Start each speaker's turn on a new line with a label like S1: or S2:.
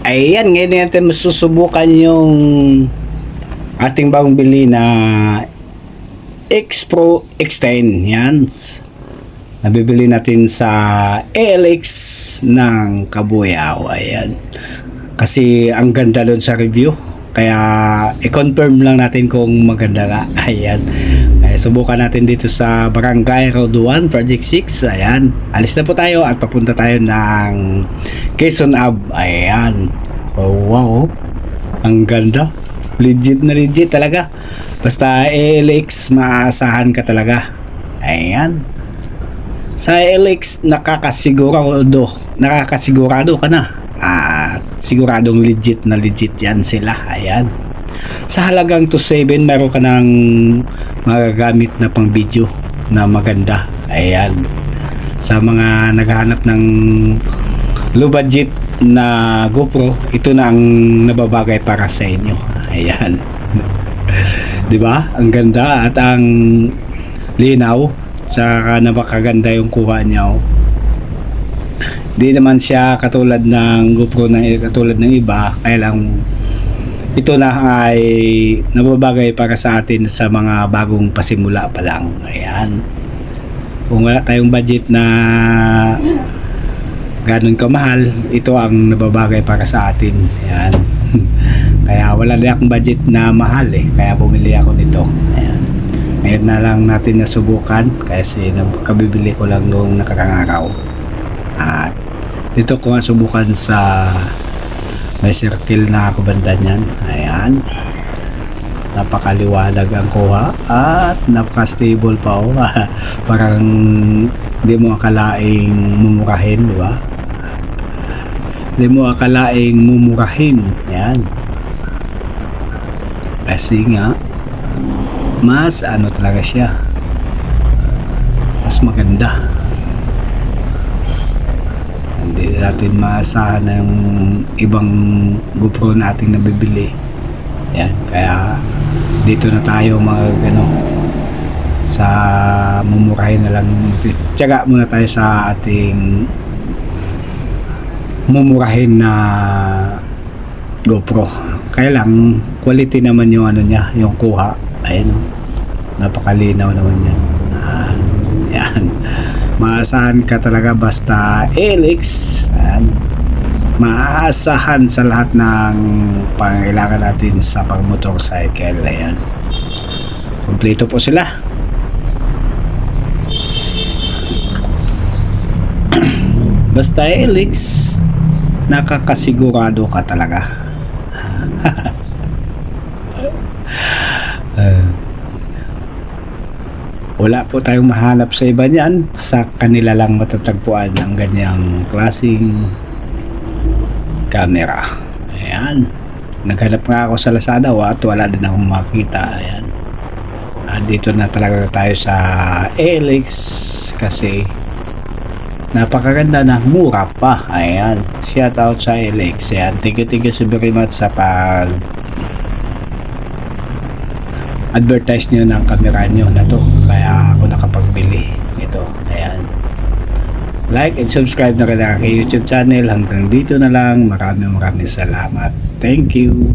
S1: Ayan, ngayon natin masusubukan yung ating bagong bili na X Pro X10. Yan. Nabibili natin sa ALX ng Kabuyao. Ayan. Kasi ang ganda doon sa review. Kaya i-confirm lang natin kung maganda nga. Ayan. Subukan natin dito sa Barangay Road 1, Project 6. Ayan. Alis na po tayo at papunta tayo ng Quezon Ave. Ayan. Oh, wow. Ang ganda. Legit na legit talaga. Basta ALX, maasahan ka talaga. Ayan. Sa ALX, nakakasigurado ka na. At siguradong legit na legit yan sila. Ayan. Sa halagang 2.7 meron ka ng magagamit na pang video na maganda. Ayan. Sa mga naghahanap ng low budget na GoPro, ito na ang nababagay para sa inyo. Ayan. 'Di ba? Ang ganda at ang linaw, saka napakaganda yung kuha niya. Di naman siya katulad ng GoPro na katulad ng iba, kaya lang ito na ay nababagay para sa atin sa mga bagong pasimula pa lang. Ayan. Kung wala tayong budget na ganun kamahal, ito ang nababagay para sa atin. Ayan. Kaya wala din akong budget na mahal kaya bumili ako nito. Ayan. Ngayon na lang natin nasubukan kasi kabibili ko lang noong nakaraang araw. At dito ko nga subukan sa may circle na kabanda niyan. Ayan. Napakaliwanag ang kuha at napaka-stable pa. Parang di mo akalaing mumurahin, di ba? Di mo akalaing mumurahin. Ayan. Kasi nga mas ano talaga siya, mas maganda. Hindi natin maasahan na yung ibang GoPro nating nabibili. Yan, kaya dito na tayo sa mumurahin na lang. Tiyaga muna tayo sa ating mumurahin na GoPro. Kaya lang quality naman yung niya, yung kuha. Ayan, napakalinaw naman yan. Yan. Maasahan ka talaga basta ALX. Ayan. Maasahan sa lahat ng pangailangan natin sa pag-motorcycle. Ayan. Kompleto po sila. Basta ALX, nakakasigurado ka talaga. Wala po tayong mahanap sa iba niyan. Sa kanila lang matatagpuan ang ganyang klaseng camera. Ayan. Naghanap nga ako sa Lazada at wala din akong makita. Ayan. Dito na talaga tayo sa ALX kasi napakaganda na, mura pa. Ayan. Shout out sa ALX. Ayan. Thank you so very much sa pag advertise nyo ng camera nyo na to, kaya ako nakapagbili ito. Ayan. Like and subscribe na rin ang aking YouTube channel. Hanggang dito na lang. Maraming salamat. Thank you.